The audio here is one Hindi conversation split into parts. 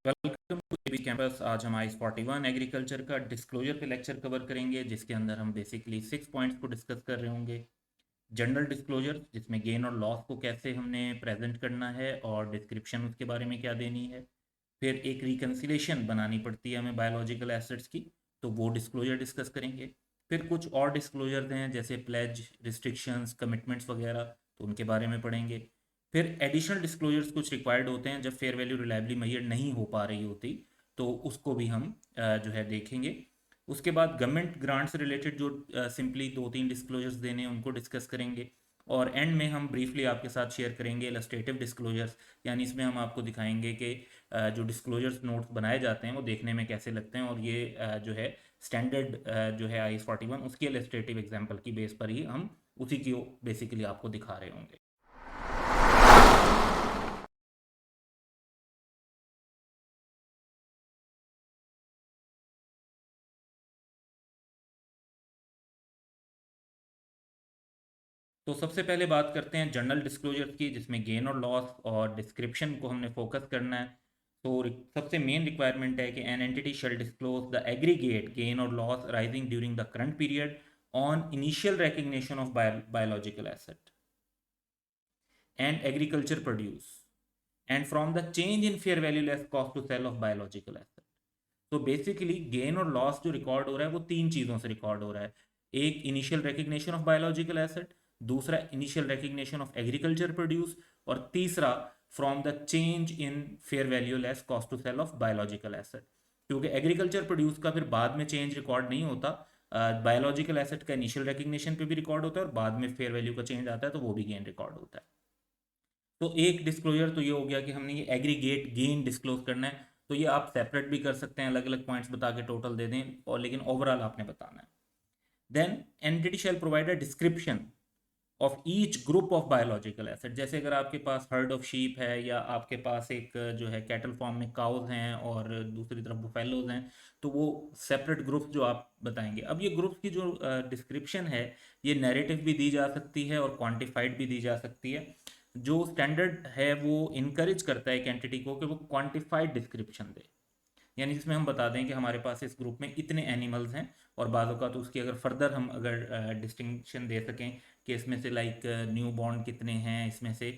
Welcome to AB campus. आज हम आईस 41 एग्रीकल्चर का डिस्क्लोजर पे लेक्चर कवर करेंगे, जिसके अंदर हम बेसिकली 6 पॉइंट्स को डिस्कस कर रहे होंगे। जनरल डिस्क्लोजर, जिसमें गेन और लॉस को कैसे हमने प्रेजेंट करना है और डिस्क्रिप्शन उसके बारे में क्या देनी है। फिर एक रिकन्सिलेशन बनानी पड़ती है हमें बायोलॉजिकल एसेट्स की, तो वो डिस्क्लोजर डिस्कस करेंगे। फिर कुछ और डिस्क्लोजर हैं जैसे प्लेज, रिस्ट्रिक्शंस, कमिटमेंट्स वगैरह, तो उनके बारे में पढ़ेंगे। फिर एडिशनल डिस्क्लोजर्स कुछ रिक्वायर्ड होते हैं जब फेयर वैल्यू रिलायबली मेजर नहीं हो पा रही होती, तो उसको भी हम जो है देखेंगे। उसके बाद गवर्नमेंट ग्रांट से रिलेटेड जो सिंपली 2-3 डिस्क्लोजर्स देने हैं उनको डिस्कस करेंगे। और एंड में हम ब्रीफली आपके साथ शेयर करेंगे इलस्ट्रेटिव डिस्क्लोजर्स, यानी इसमें हम आपको दिखाएंगे कि जो डिस्क्लोजर्स नोट्स बनाए जाते हैं वो देखने में कैसे लगते हैं, और ये जो है स्टैंडर्ड जो है आईएस 41 उसके इलस्ट्रेटिव एग्जाम्पल की बेस पर ही हम उसी की बेसिकली आपको दिखा रहे होंगे। तो सबसे पहले बात करते हैं जनरल डिस्क्लोजर की, जिसमें गेन और लॉस और डिस्क्रिप्शन को हमने फोकस करना है। तो सबसे मेन रिक्वायरमेंट है कि an entity shall disclose the aggregate gain और loss arising during the current period on initial recognition of biological asset and agriculture produce and from the change in fair value less cost to sell of biological asset। तो बेसिकली गेन और लॉस जो रिकॉर्ड हो रहा है वो तीन चीज़ों से रिकॉर्ड हो रहा है। एक initial recognition of biological asset, दूसरा initial recognition of agriculture produce, और तीसरा from the change in fair value less cost to sell of biological asset. क्योंकि एग्रीकल्चर प्रोड्यूस का फिर बाद में चेंज रिकॉर्ड नहीं होता, बायोलॉजिकल एसेट का इनिशियल रिकग्निशन पे भी रिकॉर्ड होता है और बाद में फेयर वैल्यू का चेंज आता है तो वो भी गेन रिकॉर्ड होता है। तो एक डिस्क्लोजर तो ये हो गया कि हमने ये एग्रीगेट गेन डिस्क्लोज करना है, तो ये आप सेपरेट भी कर सकते हैं, अलग अलग पॉइंट्स बता के टोटल दे दें, और लेकिन ओवरऑल आपने बताना है। Then entity shall provide a description of each group of biological asset. जैसे अगर आपके पास हर्ड ऑफ शीप है, या आपके पास एक जो है कैटल फॉर्म में काउज हैं और दूसरी तरफ बुफेलोज हैं, तो वो सेपरेट ग्रुप्स जो आप बताएंगे। अब ये ग्रुप्स की जो डिस्क्रिप्शन है, ये नैरेटिव भी दी जा सकती है और क्वांटिफाइड भी दी जा सकती है। जो स्टैंडर्ड है वो इनकरेज करता है एक एंटिटी को कि वो क्वांटिफाइड डिस्क्रिप्शन दे, यानी जिसमें हम बता दें कि हमारे पास इस ग्रुप में इतने एनिमल्स हैं, और बाज़ों का तो उसकी अगर फर्दर हम अगर डिस्टिंक्शन दे सकें कि इसमें से लाइक न्यू बॉर्न कितने हैं, इसमें से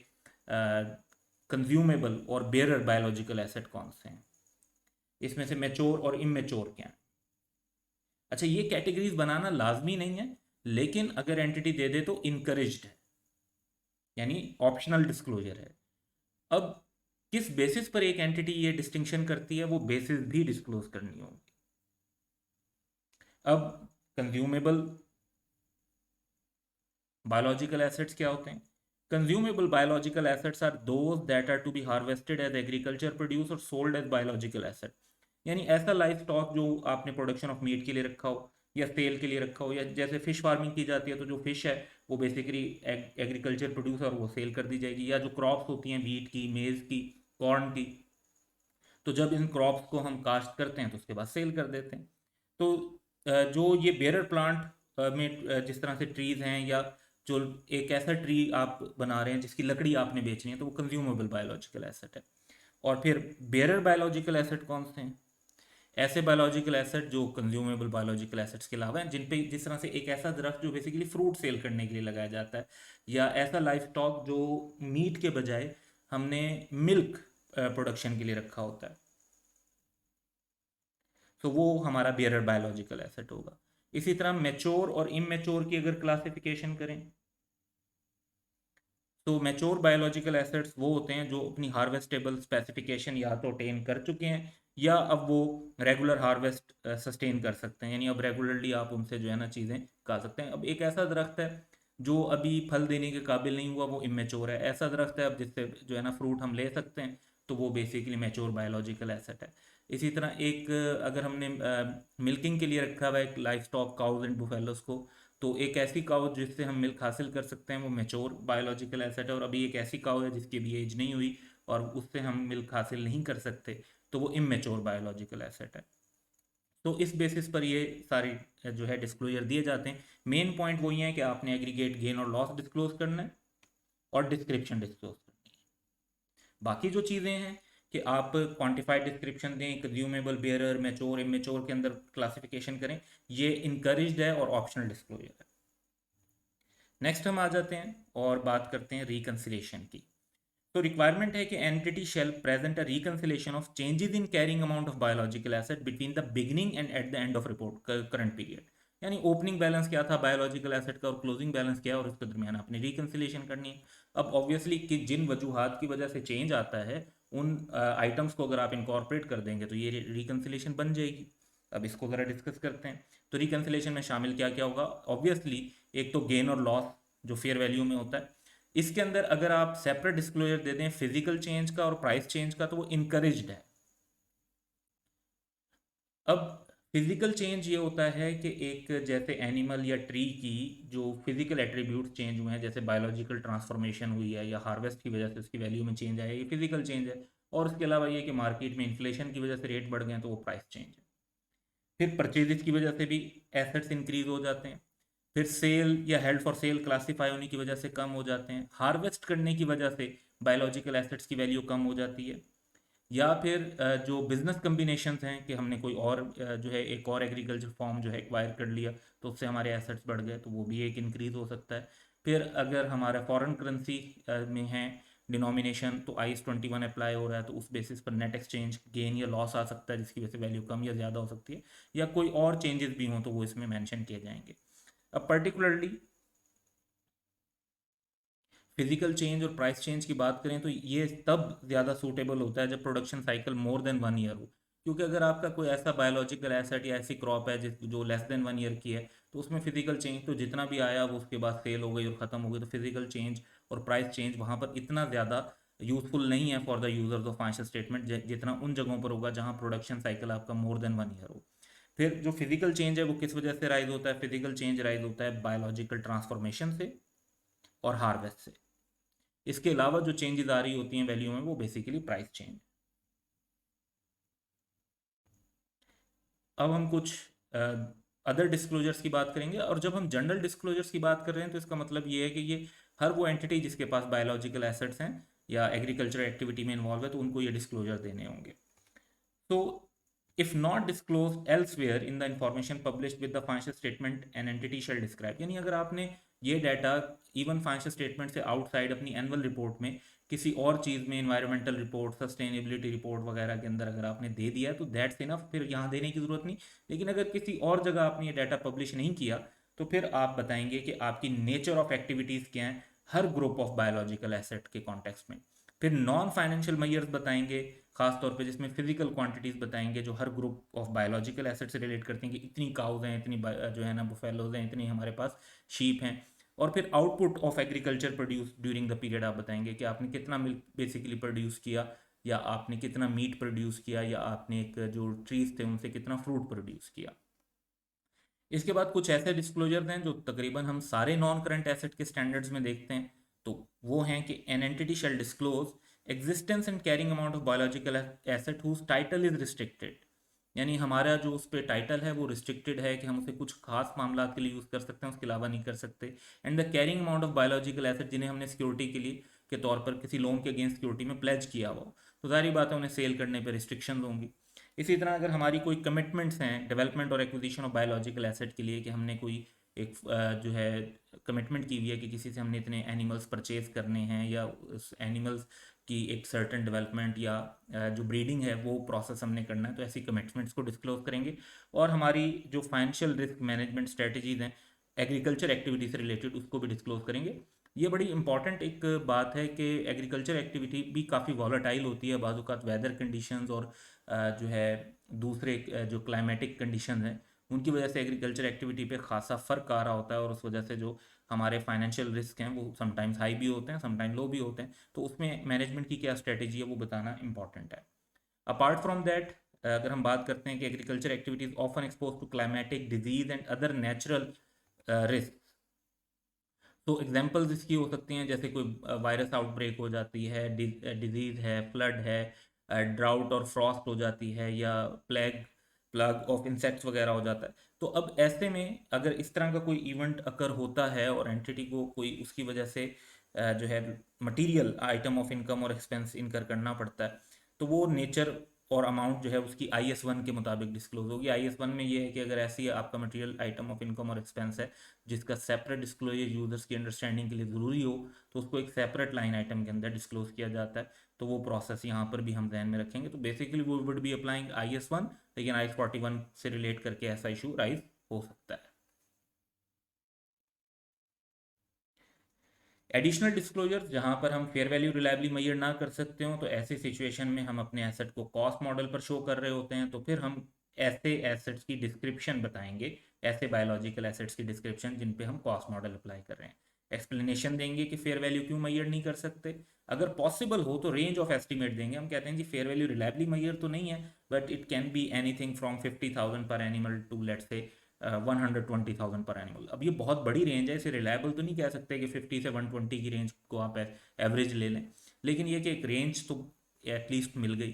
कंज्यूमेबल और बेरर बायोलॉजिकल एसेट कौन से हैं, इसमें से मेच्योर और इमेच्योर क्या हैं। अच्छा, ये कैटेगरीज बनाना लाजमी नहीं है, लेकिन अगर एंटिटी दे दे तो इनकरेज्ड है, यानी ऑप्शनल डिस्क्लोजर है। अब किस बेसिस पर एक एंटिटी ये डिस्टिंक्शन करती है, वो बेसिस भी डिस्क्लोज करनी होगी। अब कंज्यूमेबल बायोलॉजिकल एसेट्स क्या होते हैं? Consumable biological assets are those that are to be harvested as agriculture produce और सोल्ड एज बायोलॉजिकल एसेट। यानी ऐसा लाइफ स्टॉक जो आपने प्रोडक्शन ऑफ मीट के लिए रखा हो, या सेल के लिए रखा हो, या जैसे फिश फार्मिंग की जाती है तो जो फिश है वो बेसिकली एग्रीकल्चर प्रोड्यूस और वो सेल कर दी जाएगी, या जो क्रॉप्स होती हैं वीट की, मेज की, कॉर्न की, तो जब इन क्रॉप्स को हम काश्त करते हैं तो उसके बाद सेल कर देते हैं। तो जो ये बेरर प्लांट में जिस तरह से ट्रीज हैं, या जो एक ऐसा ट्री आप बना रहे हैं जिसकी लकड़ी आपने बेचनी है, तो वो कंज्यूमेबल बायोलॉजिकल एसेट है। और फिर बेरर बायोलॉजिकल एसेट कौन से हैं? ऐसे बायोलॉजिकल एसेट जो कंज्यूमेबल बायोलॉजिकल एसेट्स के अलावा हैं, जिन पे जिस तरह से एक ऐसा दरख्त जो बेसिकली फ्रूट सेल करने के लिए लगाया जाता है, या ऐसा लाइफ स्टॉक जो मीट के बजाय हमने मिल्क प्रोडक्शन के लिए रखा होता है, तो वो हमारा बियरर बायोलॉजिकल एसेट होगा। इसी तरह मेच्योर और इमेच्योर की अगर क्लासिफिकेशन करें, तो मैच्योर बायोलॉजिकल एसेट्स वो होते हैं जो अपनी हार्वेस्टेबल स्पेसिफिकेशन या तो अटेन कर चुके हैं, या अब वो रेगुलर हार्वेस्ट सस्टेन कर सकते हैं, यानी अब रेगुलरली आप उनसे जो है ना चीज़ें खा सकते हैं। अब एक ऐसा दरख्त है जो अभी फल देने के काबिल नहीं हुआ, वो इमेच्योर है। ऐसा दरख्त है अब जिससे जो है ना फ्रूट हम ले सकते हैं, तो वो बेसिकली मैच्योर बायोलॉजिकल एसेट है। इसी तरह एक अगर हमने मिल्किंग के लिए रखा हुआ है एक लाइफ स्टॉक काउज एंड बुफेलोस को, तो एक ऐसी काउ जिससे हम मिल्क हासिल कर सकते हैं वो मेच्योर बायोलॉजिकल एसेट है। और अभी एक ऐसी काउ है जिसकी अभी एज नहीं हुई और उससे हम मिल्क हासिल नहीं कर सकते, तो वो इमेच्योर बायोलॉजिकल एसेट है। तो इस बेसिस पर ये सारी जो है डिस्क्लोजर दिए जाते हैं। मेन पॉइंट वही है कि आपने एग्रीगेट गेन और लॉस डिस्क्लोज करना है और डिस्क्रिप्शन डिस्क्लोज करनी है। बाकी जो चीज़ें हैं कि आप क्वांटिफाइड डिस्क्रिप्शन दें, कंज्यूमेबल, बेयरर, मैच्योर, इमेच्योर के अंदर क्लासिफिकेशन करें, ये इनकरेज्ड है और ऑप्शनल डिस्क्लोजर है। नेक्स्ट हम आ जाते हैं और बात करते हैं रिकन्सिलेशन की। तो रिक्वायरमेंट है कि entity shell present a reconciliation of changes in carrying amount of biological asset between the beginning and at the end of report current period. यानी ओपनिंग बैलेंस क्या था बायोलॉजिकल एसेट का और क्लोजिंग बैलेंस क्या है, और उसके दरमियान आपने रिकन्सिलेशन करनी है। अब ऑब्वियसली कि जिन वजूहात की वजह से चेंज आता है उन आइटम्स को अगर आप इनकॉर्पोरेट कर देंगे तो ये रिकन्सिलेशन बन जाएगी। अब इसको ज़रा डिस्कस करते हैं। तो रिकन्सिलेशन में शामिल क्या क्या होगा? ऑब्वियसली एक तो गेन और लॉस जो फेयर वैल्यू में होता है। इसके अंदर अगर आप सेपरेट डिस्क्लोजर दे दें फिजिकल चेंज का और प्राइस चेंज का तो वो इनकरेज्ड है। अब फिजिकल चेंज ये होता है कि एक जैसे एनिमल या ट्री की जो फिजिकल एट्रीब्यूट चेंज हुए हैं, जैसे बायोलॉजिकल ट्रांसफॉर्मेशन हुई है या हार्वेस्ट की वजह से उसकी वैल्यू में चेंज आया, ये फिजिकल चेंज है। और उसके अलावा ये कि मार्केट में इन्फ्लेशन की वजह से रेट बढ़ गए हैं तो वो प्राइस चेंज है। फिर परचेजेस की वजह से भी एसेट्स इंक्रीज हो जाते हैं। फिर सेल या हेल्ड फॉर सेल क्लासीफाई होने की वजह से कम हो जाते हैं। हार्वेस्ट करने की वजह से बायोलॉजिकल एसेट्स की वैल्यू कम हो जाती है। या फिर जो बिजनेस कम्बिनेशंस हैं कि हमने कोई और जो है एक और एग्रीकल्चर फॉर्म जो है एक्वायर कर लिया तो उससे हमारे एसेट्स बढ़ गए तो वो भी एक इंक्रीज हो सकता है। फिर अगर हमारा फॉरेन करेंसी में है डिनोमिनेशन तो IS 21 अप्लाई हो रहा है तो उस बेसिस पर नेट एक्सचेंज गेन या लॉस आ सकता है जिसकी वजह से वैल्यू कम या ज़्यादा हो सकती है। या कोई और चेंजेस भी हों तो वो इसमें मेंशन किए जाएंगे। अब पर्टिकुलरली फिजिकल चेंज और प्राइस चेंज की बात करें तो ये तब ज़्यादा सूटेबल होता है जब production cycle more than 1 year हो। क्योंकि अगर आपका कोई ऐसा बायोलॉजिकल एसेट या ऐसी क्रॉप है जिस जो लेस देन 1 ईयर की है तो उसमें फिजिकल चेंज तो जितना भी आया वो उसके बाद सेल हो गई और ख़त्म हो गई, तो फिजिकल चेंज और प्राइस चेंज वहाँ पर इतना ज़्यादा यूजफुल नहीं है for the users of financial statement जितना उन जगहों पर होगा जहाँ प्रोडक्शन साइकिल आपका मोर देन 1 ईयर हो। फिर जो फिजिकल चेंज है वो किस वजह से राइज होता है? फिजिकल चेंज राइज होता है बायोलॉजिकल ट्रांसफॉर्मेशन से और हार्वेस्ट से। इसके अलावा जो चेंजेस आ रही होती हैं वैल्यू में वो बेसिकली प्राइस चेंज। अब हम कुछ अदर डिस्क्लोजर्स की बात करेंगे, और जब हम जनरल डिस्क्लोजर्स की बात कर रहे हैं तो इसका मतलब ये है कि ये हर वो एंटिटी जिसके पास बायोलॉजिकल एसेट्स हैं या एग्रीकल्चर एक्टिविटी में इन्वॉल्व है तो उनको ये डिस्क्लोजर देने होंगे। So, if not disclosed elsewhere in the information published with the financial statement, an entity shall describe। यानी अगर आपने ये डाटा इवन फाइनेंशियल स्टेटमेंट से आउटसाइड अपनी एनुअल रिपोर्ट में किसी और चीज़ में इन्वायरमेंटल रिपोर्ट, सस्टेनेबिलिटी रिपोर्ट वगैरह के अंदर अगर आपने दे दिया तो दैट्स इनफ, फिर यहाँ देने की ज़रूरत नहीं। लेकिन अगर किसी और जगह आपने ये डाटा पब्लिश नहीं किया तो फिर आप बताएंगे कि आपकी नेचर ऑफ एक्टिविटीज़ क्या हैं हर ग्रुप ऑफ बायोलॉजिकल एसेट के कॉन्टेक्स्ट में। फिर नॉन फाइनेंशियल मैयर्स बताएंगे खास तौर पे, जिसमें फिजिकल क्वांटिटीज़ बताएंगे जो हर ग्रुप ऑफ बायोलॉजिकल एसेट से रिलेट करती हैं कि इतनी काउज हैं, इतनी जो है ना बुफेलोज हैं, इतनी हमारे पास शीप हैं। और फिर output of agriculture produce during the period आप बताएंगे कि आपने कितना मिल्क बेसिकली प्रोड्यूस किया, या आपने कितना मीट प्रोड्यूस किया, या आपने एक जो ट्रीज थे उनसे कितना फ्रूट प्रोड्यूस किया। इसके बाद कुछ ऐसे डिस्क्लोजर्स हैं जो तकरीबन हम सारे नॉन करंट एसेट के स्टैंडर्ड्स में देखते हैं। तो वो हैं कि an entity shall disclose existence and carrying amount of biological asset whose title is restricted. यानी हमारा जो उस पर टाइटल है वो रिस्ट्रिक्टेड है कि हम उसे कुछ खास मामला के लिए यूज़ कर सकते हैं, उसके अलावा नहीं कर सकते। And the carrying amount of biological asset जिन्हें हमने सिक्योरिटी के लिए के तौर पर किसी लोन के अगेंस्ट सिक्योरिटी में प्लेज किया हुआ, तो सारी बातें उन्हें सेल करने पर रिस्ट्रिक्शन होंगी। इसी तरह अगर हमारी कोई कमिटमेंट्स हैं डेवलपमेंट और एक्विजिशन ऑफ बायोलॉजिकल एसेट के लिए कि हमने कोई एक जो है कमिटमेंट की हुई है कि किसी से हमने इतने एनिमल्स परचेज करने हैं, या उस एनिमल्स की एक सर्टन डेवलपमेंट या जो ब्रीडिंग है वो प्रोसेस हमने करना है, तो ऐसी कमिटमेंट्स को डिस्क्लोज करेंगे। और हमारी जो फाइनेंशियल रिस्क मैनेजमेंट स्ट्रेटजीज हैं एग्रीकल्चर एक्टिविटी से रिलेटेड उसको भी डिस्क्लोज करेंगे। ये बड़ी इंपॉर्टेंट एक बात है कि एग्रीकल्चर एक्टिविटी भी काफ़ी वॉलेटाइल होती है, बाज़ वेदर कंडीशंस और जो है दूसरे जो क्लाइमेटिक कंडीशन हैं उनकी वजह से एग्रीकल्चर एक्टिविटी पे खासा फ़र्क आ रहा होता है, और उस वजह से जो हमारे फाइनेंशियल रिस्क हैं वो समटाइम्स हाई भी होते हैं, समटाइम लो भी होते हैं। तो उसमें मैनेजमेंट की क्या स्ट्रेटेजी है वो बताना इंपॉर्टेंट है। अपार्ट फ्रॉम दैट अगर हम बात करते हैं कि agriculture activities often expose to climatic disease and other natural risk. तो एग्जांपल्स इसकी हो सकती हैं जैसे कोई वायरस आउटब्रेक हो जाती है, डिजीज़ है, फ्लड है, ड्राउट और फ्रॉस्ट हो जाती है, या प्लग ऑफ इंसेक्ट्स वगैरह हो जाता है। तो अब ऐसे में अगर इस तरह का कोई इवेंट अकर होता है और एंटिटी को कोई उसकी वजह से जो है मटेरियल आइटम ऑफ इनकम और एक्सपेंस इनकर करना पड़ता है, तो वो नेचर और अमाउंट जो है उसकी IS-1 के मुताबिक डिस्क्लोज होगी। IS-1 में ये है कि अगर ऐसी आपका मटेरियल आइटम ऑफ इनकम और एक्सपेंस है जिसका सेपरेट डिस्क्लोजर यूजर्स की अंडरस्टैंडिंग के लिए ज़रूरी हो, तो उसको एक सेपरेट लाइन आइटम के अंदर डिस्क्लोज किया जाता है। तो वो प्रोसेस यहाँ पर भी हम ध्यान में रखेंगे। तो बेसिकली वो वुड बी अप्लाइंग IS-1, लेकिन IS-41 से रिलेट करके ऐसा इशू राइज हो सकता है। एडिशनल डिस्क्लोजर जहां पर हम फेयर वैल्यू रिलायबली मेजर ना कर सकते हो, तो ऐसी सिचुएशन में हम अपने एसेट को कॉस्ट मॉडल पर शो कर रहे होते हैं, तो फिर हम ऐसे एसेट्स की डिस्क्रिप्शन बताएंगे, ऐसे बायोलॉजिकल एसेट्स की डिस्क्रिप्शन जिन पे हम कॉस्ट मॉडल अप्लाई कर रहे हैं। एक्सप्लेनेशन देंगे कि फेयर वैल्यू क्यों मेजर नहीं कर सकते। अगर पॉसिबल हो तो रेंज ऑफ एस्टिमेट देंगे। हम कहते हैं जी फेयर वैल्यू रिलायबली मेजर तो नहीं है, but it can be anything from 50,000 पर एनिमल टू लेट्स से 120,000 पर एनिमल। अब ये बहुत बड़ी रेंज है, इसे रिलायबल तो नहीं कह सकते कि 50 से 120 की रेंज को आप एवरेज ले लें, लेकिन ये कि एक रेंज तो एटलीस्ट मिल गई।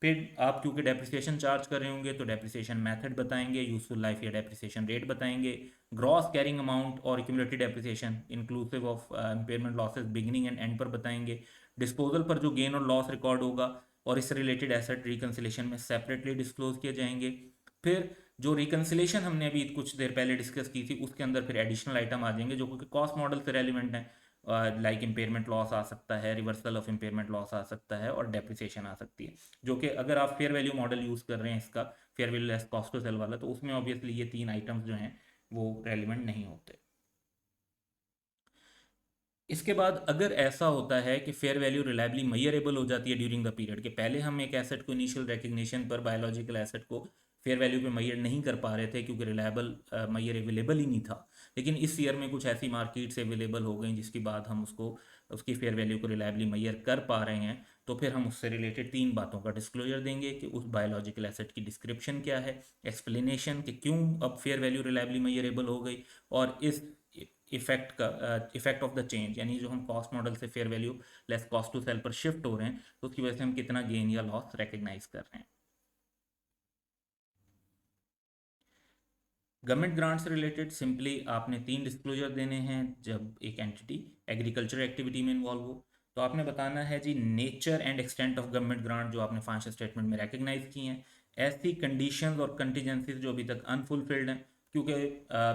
फिर आप क्योंकि डेप्रिसिएशन चार्ज कर रहे होंगे तो डेप्रिसिएशन मेथड बताएंगे, यूजफुल लाइफ या डेप्रिसिएशन रेट बताएंगे, ग्रॉस कैरिंग अमाउंट और accumulated depreciation inclusive of impairment losses beginning and and पर बताएंगे, डिस्पोजल पर जो गेन और लॉस रिकॉर्ड होगा और इससे रिलेटेड एसेट रिकन्सिलेशन में सेपरेटली डिस्क्लोज किए जाएंगे। फिर जो रिकन्सिलेशन हमने अभी कुछ देर पहले डिस्कस की थी उसके अंदर फिर एडिशनल आइटम आ जाएंगे जो कि कॉस्ट मॉडल से रेलिवेंट है, लाइक इम्पेयरमेंट लॉस आ सकता है, रिवर्सल ऑफ इम्पेयरमेंट लॉस आ सकता है और डेप्रिसिएशन आ सकती है, जो कि अगर आप फेयर वैल्यू मॉडल यूज़ कर रहे हैं इसका, fair value less cost to sell वाला, तो उसमें ऑब्वियसली ये तीन आइटम्स जो हैं वो रेलिवेंट नहीं होते। इसके बाद अगर ऐसा होता है कि फेयर वैल्यू रिलायबली मेजरेबल हो जाती है ड्यूरिंग द पीरियड के पहले हम एक एसेट को इनिशियल रिकग्निशन पर बायोलॉजिकल एसेट को फेयर वैल्यू पे मेजर नहीं कर पा रहे थे क्योंकि रिलायबल मेजर अवेलेबल ही नहीं था, लेकिन इस ईयर में कुछ ऐसी मार्केट्स अवेलेबल हो गई जिसके बाद हम उसको उसकी फेयर वैल्यू को रिलायबली मेजर कर पा रहे हैं, तो फिर हम उससे रिलेटेड तीन बातों का डिस्क्लोजर देंगे कि उस बायोलॉजिकल एसेट की डिस्क्रिप्शन क्या है, एक्सप्लेनेशन कि क्यों अब फेयर वैल्यू रिलायबली मेजरेबल हो गई, और इस इफेक्ट ऑफ द चेंज, यानी जो हम कॉस्ट मॉडल से fair value less cost to sell पर शिफ्ट हो रहे हैं तो उसकी वजह से हम कितना गेन या लॉस रिकग्नाइज कर रहे हैं। गवर्नमेंट ग्रांट से रिलेटेड सिंपली आपने तीन डिस्क्लोजर देने हैं जब एक एंटिटी एग्रीकल्चर एक्टिविटी में इन्वॉल्व हो। तो आपने बताना है जी nature and extent of government grant जो आपने फाइनेंशियल स्टेटमेंट में रिकग्नाइज की हैं, ऐसी कंडीशंस और कंटीजेंसीज जो अभी तक अनफुलफिल्ड हैं, क्योंकि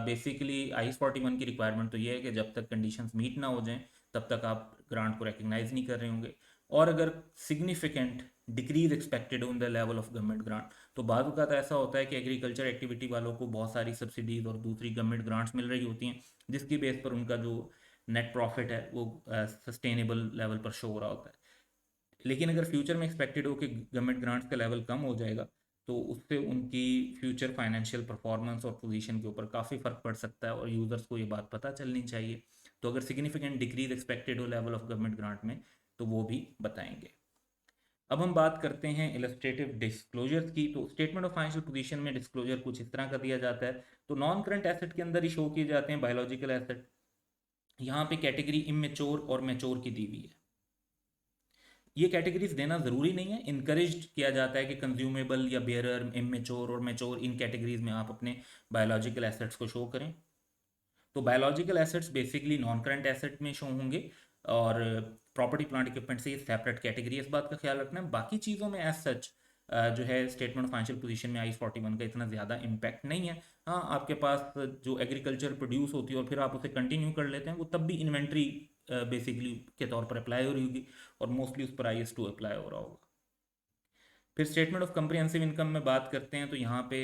बेसिकली IS-41 की रिक्वायरमेंट तो ये है कि जब तक कंडीशंस मीट ना हो जाएं तब तक आप ग्रांट को रिकग्नाइज नहीं कर रहे होंगे, और अगर significant decrease expected on the level of government grant, तो बाद का तो ऐसा होता है कि एग्रीकल्चर एक्टिविटी वालों को बहुत सारी सब्सिडीज और दूसरी गवर्नमेंट ग्रांट्स मिल रही होती हैं जिसकी बेस पर उनका जो नेट प्रॉफिट है वो सस्टेनेबल लेवल पर शो हो रहा होता है। लेकिन अगर फ्यूचर में एक्सपेक्टेड हो कि गवर्नमेंट ग्रांट्स का लेवल कम हो जाएगा तो उससे उनकी फ्यूचर फाइनेंशियल परफॉर्मेंस और पोजीशन के ऊपर काफ़ी फ़र्क पड़ सकता है और यूज़र्स को ये बात पता चलनी चाहिए। तो अगर सिग्निफिकेंट डिक्रीज एक्सपेक्टेड हो लेवल ऑफ गवर्नमेंट ग्रांट में तो वो भी बताएंगे। अब हम बात करते हैं इलस्ट्रेटिव डिस्क्लोजर्स की। तो स्टेटमेंट ऑफ फाइनेंशियल पोजीशन में डिस्क्लोजर कुछ इस तरह का दिया जाता है। तो नॉन करंट एसेट के अंदर ही शो किए जाते हैं बायोलॉजिकल एसेट। यहाँ पे कैटेगरी इमेच्योर और मैच्योर की दी हुई है। ये कैटेगरीज देना ज़रूरी नहीं है, इनकरेज किया जाता है कि कंज्यूमेबल या बेयरर, इमेच्योर और मैच्योर, इन कैटेगरीज में आप अपने बायोलॉजिकल एसेट्स को शो करें। तो biological assets basically non current asset में शो होंगे और प्रॉपर्टी प्लांट इक्विपमेंट से ये सेपरेट कैटेगरी, इस बात का ख्याल रखना है। बाकी चीज़ों में एज सच जो है स्टेटमेंट ऑफ फाइनेंशियल पोजीशन में IS-41 का इतना ज़्यादा इम्पैक्ट नहीं है। हाँ, आपके पास जो एग्रीकल्चर प्रोड्यूस होती है और फिर आप उसे कंटिन्यू कर लेते हैं वो तब भी इन्वेंट्री बेसिकली के तौर पर अप्लाई हो रही होगी और मोस्टली उस पर IS-2 अप्लाई हो रहा होगा। फिर स्टेटमेंट ऑफ कंप्रिहेंसिव इनकम में बात करते हैं तो यहाँ पे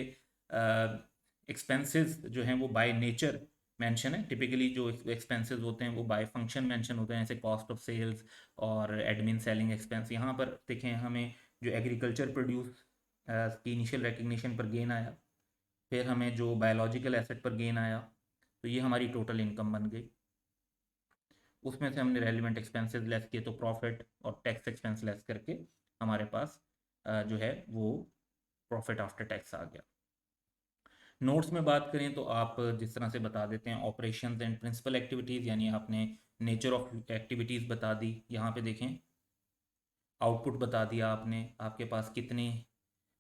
एक्सपेंसेस जो हैं वो बाय नेचर मेंशन है। टिपिकली जो एक्सपेंसेस होते हैं वो बाय फंक्शन मेंशन होते हैं, जैसे कॉस्ट ऑफ सेल्स और एडमिन सेलिंग एक्सपेंस। यहाँ पर देखें हमें जो एग्रीकल्चर प्रोड्यूस की इनिशियल रिकग्निशन पर गेन आया, फिर हमें जो बायोलॉजिकल एसेट पर गेन आया, तो ये हमारी टोटल इनकम बन गई। उसमें से हमने रेलिवेंट एक्सपेंसेस लेस किए तो प्रॉफिट और टैक्स एक्सपेंस लेस करके हमारे पास जो है वो प्रॉफिट आफ्टर टैक्स आ गया। नोट्स में बात करें तो आप जिस तरह से बता देते हैं ऑपरेशंस एंड प्रिंसिपल एक्टिविटीज़, यानी आपने नेचर ऑफ एक्टिविटीज़ बता दी। यहाँ पे देखें आउटपुट बता दिया आपने, आपके पास कितने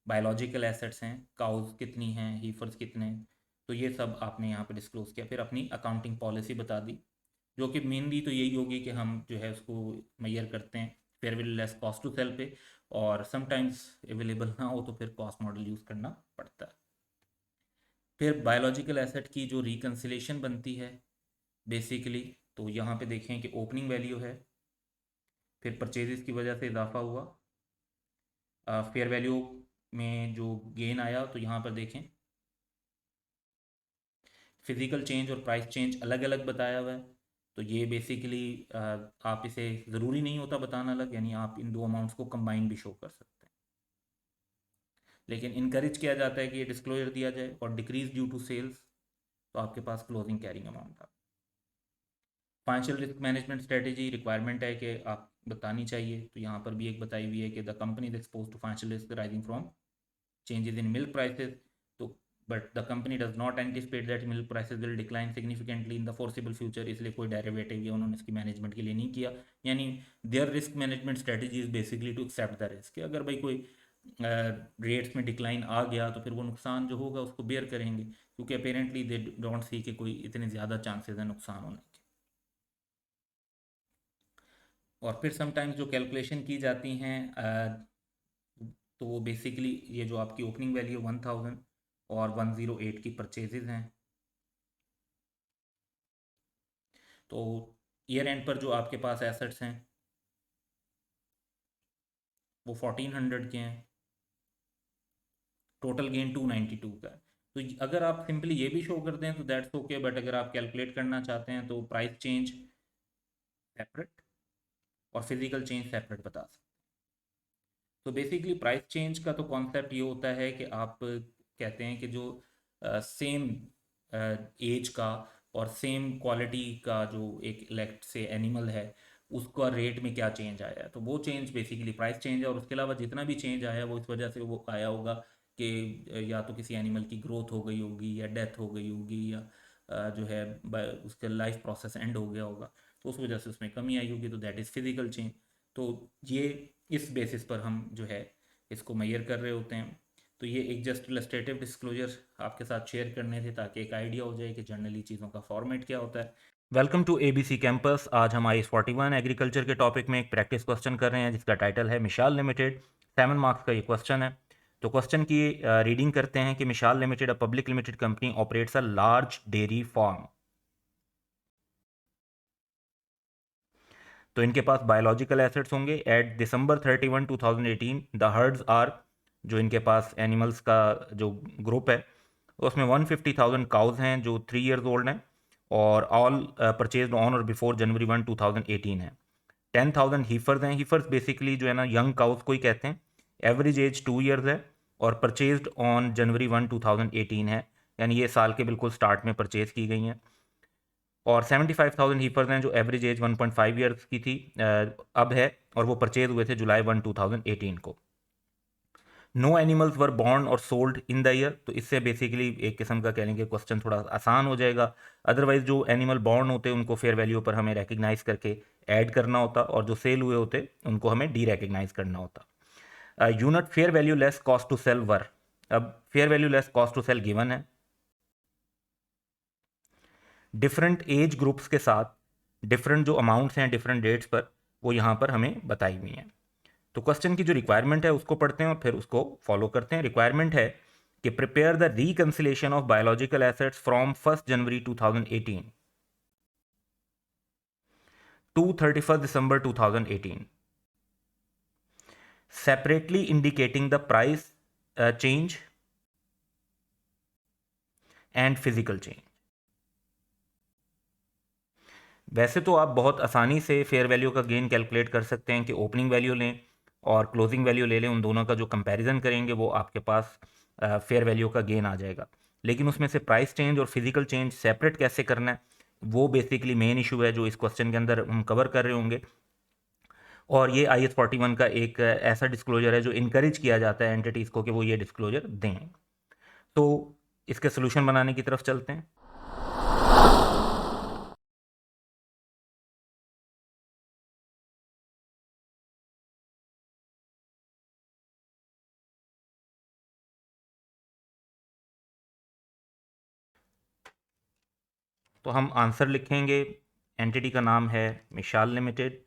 बायोलॉजिकल एसेट्स हैं, काउज कितनी हैं, हीफर्स कितने हैं, तो ये सब आपने यहाँ पे डिस्क्लोज किया। फिर अपनी अकाउंटिंग पॉलिसी बता दी जो कि मेनली तो यही होगी कि हम जो है उसको मेजर करते हैं fair value less cost to sell पे, और समटाइम्स अवेलेबल ना हो तो फिर कॉस्ट मॉडल यूज़ करना पड़ता है। फिर बायोलॉजिकल एसेट की जो रिकन्सिलेशन बनती है बेसिकली, तो यहाँ पे देखें कि ओपनिंग वैल्यू है, फिर परचेजेस की वजह से इजाफा हुआ, फेयर वैल्यू में जो गेन आया, तो यहाँ पर देखें फिजिकल चेंज और प्राइस चेंज अलग अलग बताया हुआ है। तो ये बेसिकली आप इसे ज़रूरी नहीं होता बताना अलग, यानी आप इन दो अमाउंट्स को कंबाइन भी शो कर सकते हैं, लेकिन इनकरेज किया जाता है कि ये डिस्क्लोजर दिया जाए। और डिक्रीज ड्यू टू सेल्स, तो आपके पास क्लोजिंग कैरिंग अमाउंट था। Financial risk management strategy requirement है कि आप बतानी चाहिए, तो यहाँ पर भी एक बताई हुई है कि the company is expose to financial risk rising from changes in milk prices, तो but the company does not anticipate that milk prices will decline significantly in the foreseeable future, इसलिए कोई डेरिवेटिव या उन्होंने इसकी मैनेजमेंट के लिए नहीं किया। यानी their risk management strategy is basically to accept the risk, कि अगर भाई कोई रेट्स में डिक्लाइन आ गया तो फिर वो नुकसान जो होगा उसको बेयर करेंगे, क्योंकि अपेरेंटली दे डोंट सी कि कोई इतने ज़्यादा चांसेस हैं नुकसान होने के। और फिर समटाइम्स जो कैलकुलेशन की जाती हैं, तो वो बेसिकली ये जो आपकी ओपनिंग वैल्यू 1000 और 108 की परचेजेज हैं, तो ईयर एंड पर जो आपके पास एसेट्स हैं वो 1400 के हैं, टोटल गेन 292 का है। तो अगर आप सिंपली ये भी शो कर दें तो दैट्स ओके, बट अगर आप कैलकुलेट करना चाहते हैं तो प्राइस चेंज सेपरेट और फिजिकल चेंज सेपरेट बता सकते हैं। तो बेसिकली प्राइस चेंज का तो कॉन्सेप्ट ये होता है कि आप कहते हैं कि जो सेम एज का और सेम क्वालिटी का जो एक इलेक्ट से एनिमल है, उसका रेट में क्या चेंज आया है, तो वो चेंज बेसिकली प्राइस चेंज है। और उसके अलावा जितना भी चेंज आया वो इस वजह से वो आया होगा कि या तो किसी एनिमल की ग्रोथ हो गई होगी, या डेथ हो गई होगी, या जो है उसका लाइफ प्रोसेस एंड हो गया होगा, तो उस वजह से उसमें कमी आई होगी, तो दैट इज़ फिजिकल चेंज। तो ये इस बेसिस पर हम जो है इसको मेजर कर रहे होते हैं। तो ये एक जस्ट इलस्ट्रेटिव डिस्क्लोजर आपके साथ शेयर करने थे, ताकि एक आइडिया हो जाए कि जनरली चीज़ों का फॉर्मेट क्या होता है। Welcome to ABC campus. आज हम IS41 एग्रीकल्चर के टॉपिक में एक प्रैक्टिस क्वेश्चन कर रहे हैं जिसका टाइटल है मिशाल लिमिटेड। 7 मार्क्स का ये क्वेश्चन है। तो क्वेश्चन की रीडिंग करते हैं कि Mishal limited, a public limited company, operates a large dairy farm. तो इनके पास बायोलॉजिकल एसेट्स होंगे। At December 31, 2018 the herds are, जो इनके पास एनिमल्स का जो ग्रुप है उसमें 150,000 काउज हैं जो 3 years ओल्ड हैं, और ऑल परचेज ऑन और बिफोर January 1, 2018 है। 10,000 हीफर्स हैं। हीफर्स बेसिकली जो है ना यंग काउस को ही कहते हैं। एवरेज एज 2 years है, और परचेज्ड ऑन January 1, 2018 है, यानी ये साल के बिल्कुल स्टार्ट में परचेज की गई हैं। और 75,000 हीफर्स हैं जो एवरेज एज 1.5 ईयर्स की थी अब है, और वो परचेज हुए थे July 1, 2018 को। नो एनिमल्स वर बॉर्न और सोल्ड इन द ईयर, तो इससे बेसिकली एक किस्म का कह लेंगे क्वेश्चन थोड़ा आसान हो जाएगा। अदरवाइज जो एनिमल बॉर्न होते उनको फेयर वैल्यू पर हमें रिकग्नाइज करके ऐड करना होता, और जो सेल हुए होते उनको हमें डी रिकग्नाइज करना होता। Unit fair value less cost to sell वर, अब fair value less cost to sell given है। डिफरेंट एज ग्रुप्स के साथ डिफरेंट जो अमाउंट्स हैं डिफरेंट डेट्स पर, वो यहाँ पर हमें बताई हुई हैं। तो क्वेश्चन की जो रिक्वायरमेंट है उसको पढ़ते हैं और फिर उसको फॉलो करते हैं। रिक्वायरमेंट है कि prepare the reconciliation of biological assets from 1 January 2018 to 31 December 2018, separately indicating the price change and physical change. वैसे तो आप बहुत आसानी से फेयर वैल्यू का गेन कैलकुलेट कर सकते हैं कि ओपनिंग वैल्यू लें और क्लोजिंग वैल्यू ले लें, उन दोनों का जो कंपैरिजन करेंगे वो आपके पास फेयर वैल्यू का गेन आ जाएगा। लेकिन उसमें से प्राइस चेंज और फिजिकल चेंज सेपरेट कैसे करना है, वो बेसिकली मेन इशू है जो इस क्वेश्चन के अंदर हम कवर कर रहे होंगे। और ये IS41 का एक ऐसा डिस्क्लोजर है जो इनकरेज किया जाता है एंटिटीज़ को कि वो ये डिस्क्लोजर दें। तो इसके सोल्यूशन बनाने की तरफ चलते हैं। तो हम आंसर लिखेंगे। एंटिटी का नाम है मिशाल लिमिटेड।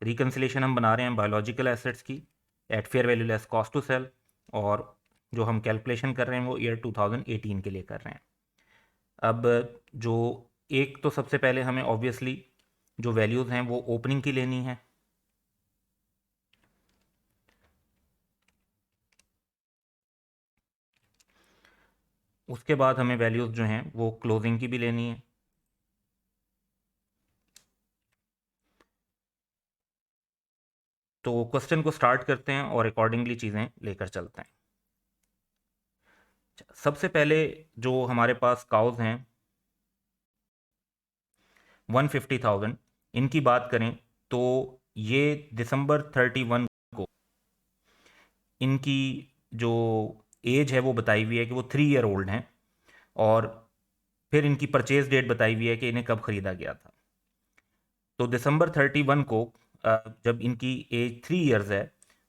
रिकन्सिलेशन हम बना रहे हैं बायोलॉजिकल एसेट्स की at fair value less cost to sell, और जो हम कैलकुलेशन कर रहे हैं वो ईयर 2018 के लिए कर रहे हैं। अब जो एक तो सबसे पहले हमें ऑब्वियसली जो वैल्यूज़ हैं वो ओपनिंग की लेनी है, उसके बाद हमें वैल्यूज़ जो हैं वो क्लोजिंग की भी लेनी है। तो क्वेश्चन को स्टार्ट करते हैं और अकॉर्डिंगली चीज़ें लेकर चलते हैं। सबसे पहले जो हमारे पास काउज हैं 150,000, इनकी बात करें तो ये दिसंबर 31 को इनकी जो एज है वो बताई हुई है कि वो 3 ईयर ओल्ड हैं, और फिर इनकी परचेज डेट बताई हुई है कि इन्हें कब ख़रीदा गया था। तो दिसंबर 31 को जब इनकी एज 3 ईयर्स है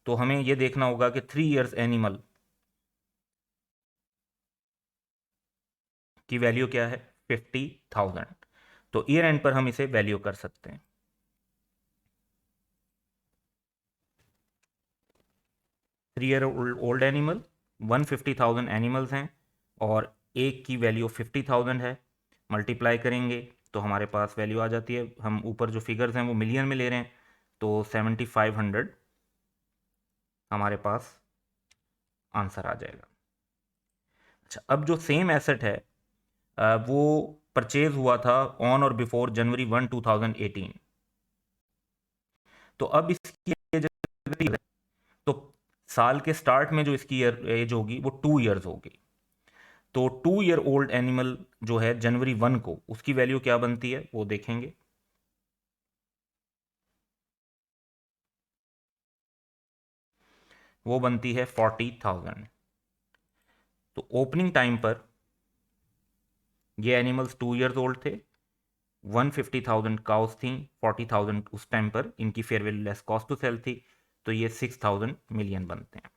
तो हमें ये देखना होगा कि 3 ईयर्स एनिमल की वैल्यू क्या है 50,000। तो ईयर एंड पर हम इसे वैल्यू कर सकते हैं। 3 ईयर ओल्ड एनिमल, 150,000 एनिमल्स हैं, और एक की वैल्यू 50,000 है। मल्टीप्लाई करेंगे तो हमारे पास वैल्यू आ जाती है, हम ऊपर जो फिगर्स हैं वो मिलियन में ले रहे हैं, तो 7500 हमारे पास आंसर आ जाएगा। अच्छा, अब जो सेम एसेट है वो परचेज हुआ था ऑन और बिफोर जनवरी 1 2018। तो अब इसकी एज तो साल के स्टार्ट में जो इसकी एज होगी वो 2 ईयर्स होगी। तो 2 ईयर ओल्ड एनिमल जो है जनवरी 1 को, उसकी वैल्यू क्या बनती है वो देखेंगे। वो बनती है 40,000। तो ओपनिंग टाइम पर ये एनिमल्स 2 ईयर्स ओल्ड थे, 150,000 काउस थी, 40,000 उस टाइम पर इनकी fair value less cost to sell थी, तो ये 6,000 मिलियन बनते हैं।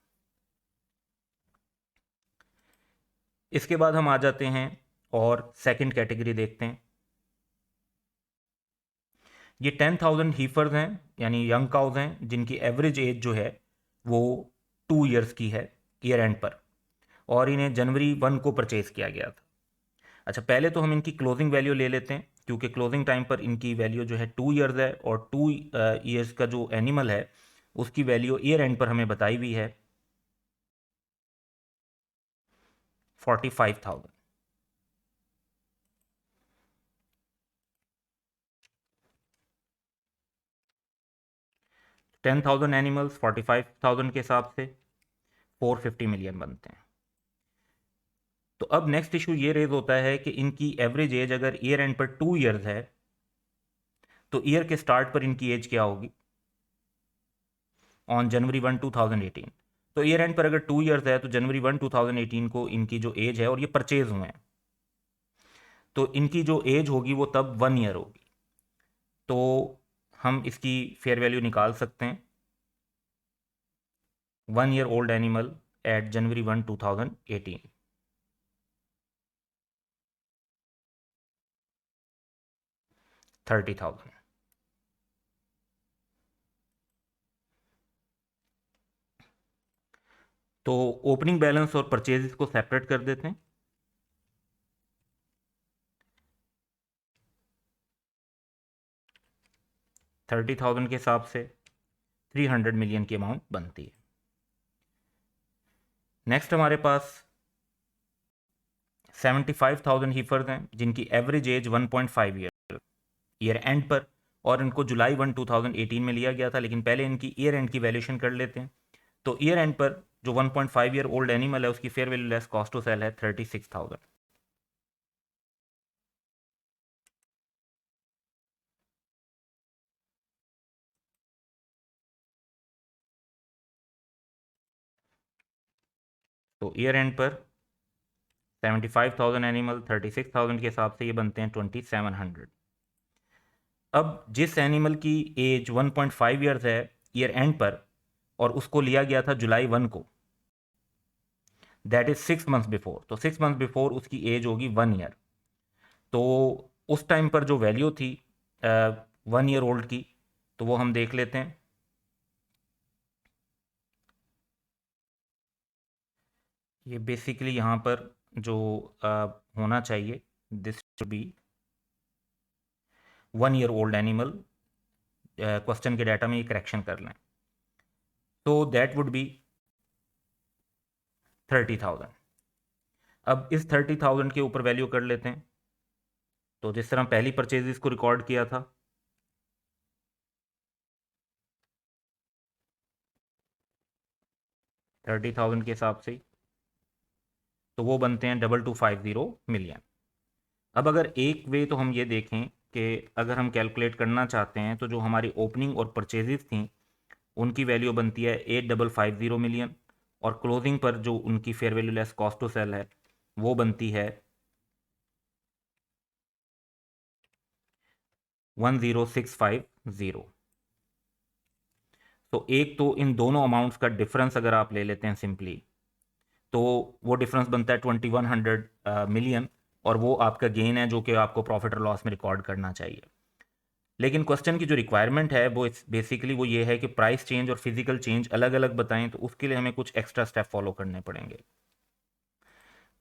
इसके बाद हम आ जाते हैं और सेकंड कैटेगरी देखते हैं। ये 10,000 हीफर्स हैं, यानी यंग काउज हैं, जिनकी एवरेज एज जो है वो 2 ईयर्स की है ईयर एंड पर, और इन्हें जनवरी 1 को परचेज किया गया था। अच्छा, पहले तो हम इनकी क्लोजिंग वैल्यू ले लेते हैं, क्योंकि क्लोजिंग टाइम पर इनकी वैल्यू जो है 2 ईयर्स है, और 2 ईयर्स का जो एनिमल है उसकी वैल्यू ईयर एंड पर हमें बताई हुई है 45,000। 10,000 एनिमल्स 45,000 के हिसाब से 450 मिलियन बनते हैं। तो अब नेक्स्ट इशू ये रेज होता है कि इनकी एवरेज एज अगर ईयर एंड पर 2 ईयर्स है तो ईयर के स्टार्ट पर इनकी एज क्या होगी ऑन जनवरी 1 2018। तो ईयर एंड पर अगर 2 ईयर्स है तो जनवरी 1 2018 को इनकी जो एज है, और ये परचेज हुए हैं, तो इनकी जो एज होगी वो तब 1 ईयर होगी। तो हम इसकी फेयर वैल्यू निकाल सकते हैं। 1 ईयर ओल्ड एनिमल एट जनवरी 1 2018, 30,000। तो ओपनिंग बैलेंस और परचेज को सेपरेट कर देते हैं। 30,000 के हिसाब से 300 मिलियन की अमाउंट बनती है। नेक्स्ट हमारे पास 75,000 हीफर्स हैं, जिनकी एवरेज एज 1.5 ईयर एंड पर, और इनको जुलाई 1 2018 में लिया गया था, लेकिन पहले इनकी ईयर एंड की वैल्यूएशन कर लेते हैं। तो ईयर एंड पर जो 1.5 ईयर ओल्ड एनिमल है उसकी fair value less cost to sell है 36,000। तो ईयर एंड पर 75,000 एनिमल 36,000 के हिसाब से ये बनते हैं 2,700। अब जिस एनिमल की एज 1.5 ईयर्स है ईयर एंड पर, और उसको लिया गया था जुलाई 1 को, दैट इज 6 मंथ्स बिफोर, तो 6 मंथ्स बिफोर उसकी एज होगी 1 ईयर। तो उस टाइम पर जो वैल्यू थी 1 ईयर ओल्ड की तो वो हम देख लेते हैं। ये बेसिकली यहाँ पर जो होना चाहिए, this should be 1 year old animal. Question के डाटा में ये करेक्शन कर लें, तो दैट वुड बी 30,000। अब इस 30,000 के ऊपर वैल्यू कर लेते हैं। तो जिस तरह पहली परचेजेस को रिकॉर्ड किया था, 30,000 के हिसाब से, तो वो बनते हैं 2250 मिलियन। अब अगर एक वे तो हम ये देखें कि अगर हम कैलकुलेट करना चाहते हैं तो जो हमारी ओपनिंग और परचेजेस थी उनकी वैल्यू बनती है 8550 मिलियन, और क्लोजिंग पर जो उनकी fair value less cost to sell है वो बनती है 10650। तो एक तो इन दोनों अमाउंट्स का डिफरेंस अगर आप ले लेते हैं सिंपली, तो वो डिफरेंस बनता है 2100 मिलियन, और वो आपका गेन है जो कि आपको प्रॉफिट और लॉस में रिकॉर्ड करना चाहिए। लेकिन क्वेश्चन की जो रिक्वायरमेंट है वो बेसिकली वो ये है कि प्राइस चेंज और फिजिकल चेंज अलग अलग बताएं, तो उसके लिए हमें कुछ एक्स्ट्रा स्टेप फॉलो करने पड़ेंगे।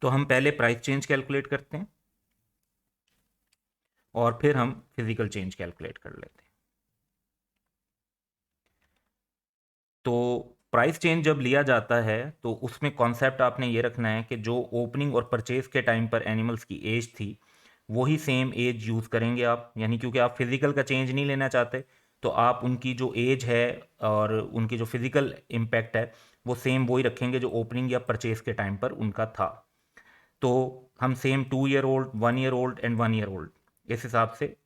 तो हम पहले प्राइस चेंज कैलकुलेट करते हैं और फिर हम फिजिकल चेंज कैलकुलेट कर लेते हैं। तो प्राइस चेंज जब लिया जाता है तो उसमें कॉन्सेप्ट आपने ये रखना है कि जो ओपनिंग और परचेज के टाइम पर एनिमल्स की एज थी वही सेम एज यूज़ करेंगे आप, यानी क्योंकि आप फिज़िकल का चेंज नहीं लेना चाहते, तो आप उनकी जो एज है और उनकी जो फिज़िकल इम्पैक्ट है वो सेम वही रखेंगे जो ओपनिंग या परचेज के टाइम पर उनका था। तो हम same 2 year old, 1 year old and 1 year old इस हिसाब से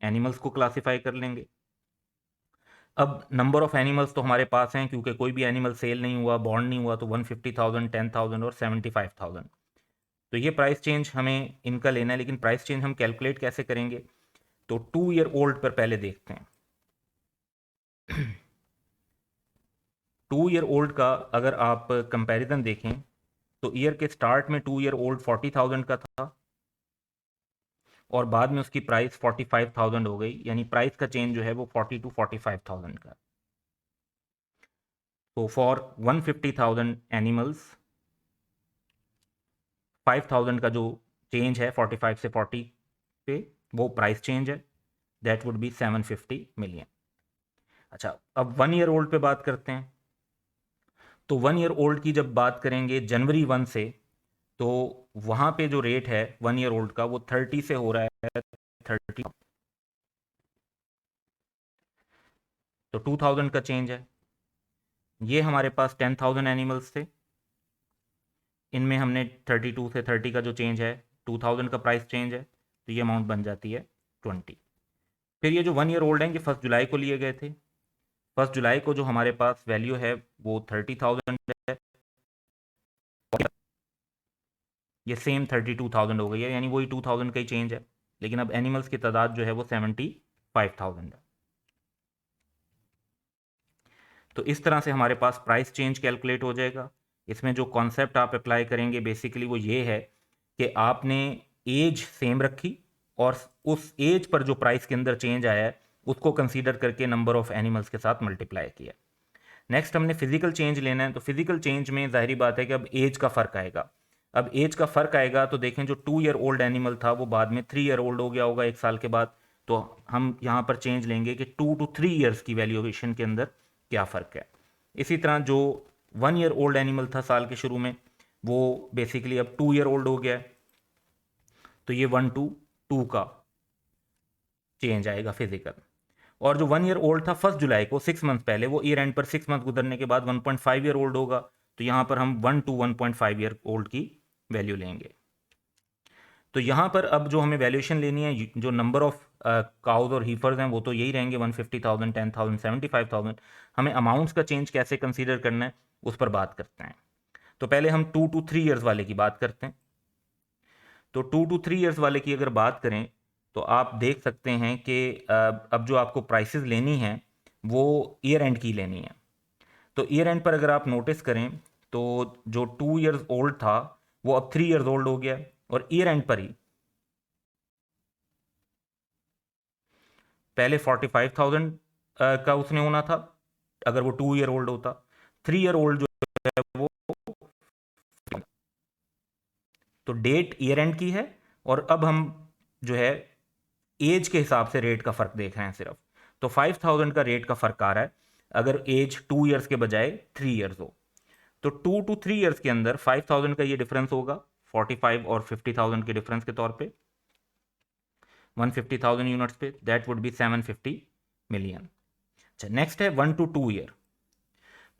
एनिमल्स को क्लासीफाई कर लेंगे। अब नंबर ऑफ एनिमल्स तो हमारे पास हैं, क्योंकि कोई भी एनिमल सेल नहीं हुआ, बॉन्ड नहीं हुआ, तो 150,000, 10,000 और 75,000। तो ये प्राइस चेंज हमें इनका लेना है, लेकिन प्राइस चेंज हम कैलकुलेट कैसे करेंगे? तो 2 year old पर पहले देखते हैं। 2 year old का अगर आप कंपैरिजन देखें तो ईयर के स्टार्ट में 2 year old 40,000 का था और बाद में उसकी प्राइस 45,000 हो गई, यानी प्राइस का चेंज जो है वो 40 to 45,000 का। तो फॉर 150,000 एनिमल्स 5,000 का जो चेंज है 45 से 40 पे, वो प्राइस चेंज है, दैट वुड बी 750 मिलियन। अच्छा, अब 1 year old पे बात करते हैं। तो 1 year old की जब बात करेंगे जनवरी 1 से, तो वहाँ पे जो रेट है 1 year old का वो 30 से हो रहा है 30। तो 2,000 का चेंज है। ये हमारे पास 10,000 एनिमल्स थे, इनमें हमने 32 से 30 का जो चेंज है 2,000 का प्राइस चेंज है, तो ये अमाउंट बन जाती है 20। फिर ये जो 1 year old हैं ये 1 जुलाई को लिए गए थे। 1 जुलाई को जो हमारे पास वैल्यू है वो 30,000 है, ये सेम 32,000 हो गई है, यानी वही 2,000 का ही चेंज है, लेकिन अब एनिमल्स की तादाद जो है वो 75,000 है। तो इस तरह से हमारे पास प्राइस चेंज कैलकुलेट हो जाएगा। इसमें जो कॉन्सेप्ट आप अप्लाई करेंगे बेसिकली वो ये है कि आपने एज सेम रखी और उस एज पर जो प्राइस के अंदर चेंज आया है उसको कंसीडर करके नंबर ऑफ एनिमल्स के साथ मल्टीप्लाई किया। नेक्स्ट हमने फिजिकल चेंज लेना है, तो फिजिकल चेंज में जाहिर बात है कि अब एज का फ़र्क आएगा। अब एज का फ़र्क आएगा तो देखें जो 2 year old एनिमल था वो बाद में 3 year old हो गया होगा 1 साल के बाद। तो हम यहाँ पर चेंज लेंगे कि 2 to 3 years की वैल्यूएशन के अंदर क्या फ़र्क है। इसी तरह जो 1 year old एनिमल था साल के शुरू में, वो बेसिकली अब 2 year old हो गया है, तो ये 1 to 2 का चेंज आएगा फिजिकल। और जो 1 year old था 1 जुलाई को 6 मंथ पहले, वो ईयर एंड पर 6 मंथ गुजरने के बाद 1.5 year old होगा, तो यहाँ पर हम 1 to 1.5 year old की वैल्यू लेंगे। तो यहाँ पर अब जो हमें वैल्यूएशन लेनी है, जो नंबर ऑफ काउज और हीफर्स हैं वो तो यही रहेंगे 150,000, 10,000, 75,000। हमें अमाउंट्स का चेंज कैसे कंसीडर करना है उस पर बात करते हैं। तो पहले हम 2 to 3 years वाले की बात करते हैं। तो 2 to 3 years वाले की अगर बात करें तो आप देख सकते हैं कि अब जो आपको प्राइसेस लेनी है वो ईयर एंड की लेनी है। तो ईयर एंड पर अगर आप नोटिस करें तो जो 2 years old था वो अब 3 years old हो गया, और ईयर एंड पर ही पहले 45,000 का उसने होना था अगर वो 2 ईयर ओल्ड होता, 3 ईयर ओल्ड जो है वो, तो डेट ईयर एंड की है और अब हम जो है एज के हिसाब से रेट का फर्क देख रहे हैं सिर्फ। तो 5,000 का रेट का फर्क आ रहा है अगर एज 2 ईयर्स के बजाय 3 ईयर्स हो। तो 2 to 3 ईयर्स के अंदर 5,000 का ये डिफरेंस होगा 45 और 50,000 के डिफरेंस के तौर पे 150,000 यूनिट्स पे, दैट वुड बी 750 मिलियन। अच्छा, नेक्स्ट है 1 to 2 ईयर।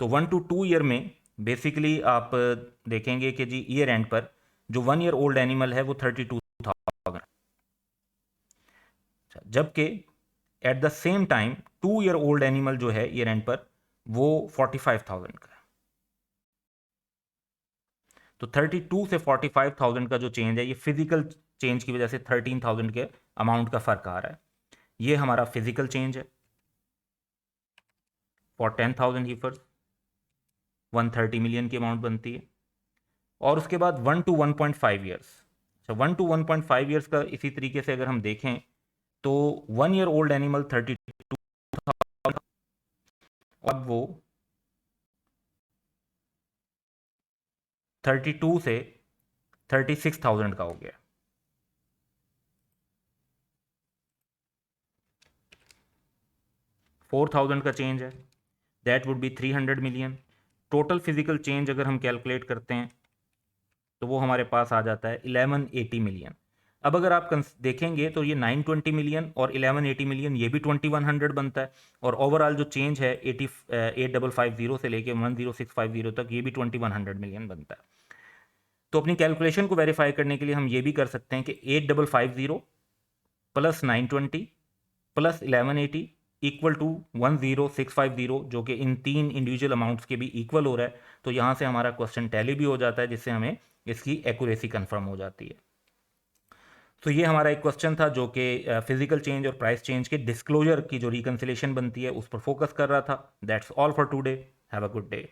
तो 1 to 2 ईयर में बेसिकली आप देखेंगे कि जी ईयर एंड पर जो 1 ईयर ओल्ड एनिमल है वो 32,000, जबकि at the same time 2 year old animal जो है ईयर एंड पर वो 45,000 का है। तो 32 से 45,000 का जो चेंज है ये फिजिकल चेंज की वजह से 13,000 के अमाउंट का फर्क आ रहा है। ये हमारा फिजिकल चेंज है फॉर 10,000 हीफर्स, 130 मिलियन की अमाउंट बनती है। और उसके बाद 1 to 1.5 ईयर्स। अच्छा, 1 to 1.5 ईयर्स का इसी तरीके से अगर हम देखें तो 1 ईयर ओल्ड एनिमल 32,000, अब वो 32 से 36,000 का हो गया। $4,000 का चेंज है, that would be 300 million. Total physical change अगर हम कैलकुलेट करते हैं तो वो हमारे पास आ जाता है 1180 मिलियन। अब अगर आप देखेंगे तो ये 920 मिलियन और 1180 मिलियन ये भी 2100 बनता है, और ओवरऑल जो चेंज है 8550 से लेके 10650 तक ये भी 2100 मिलियन बनता है। तो अपनी कैलकुलेशन को वेरीफाई करने के लिए हम ये भी कर सकते हैं कि 8550 प्लस 920 प्लस 1180 इक्वल टू 10650, जो कि इन तीन इंडिविजुअल अमाउंट्स के भी इक्वल हो रहा है। तो यहाँ से हमारा क्वेश्चन टैली भी हो जाता है, जिससे हमें इसकी एक्यूरेसी कंफर्म हो जाती है। तो ये हमारा एक क्वेश्चन था जो कि फिजिकल चेंज और प्राइस चेंज के डिस्क्लोजर की जो रिकन्सिलेशन बनती है उस पर फोकस कर रहा था। That's all for today, have a good day.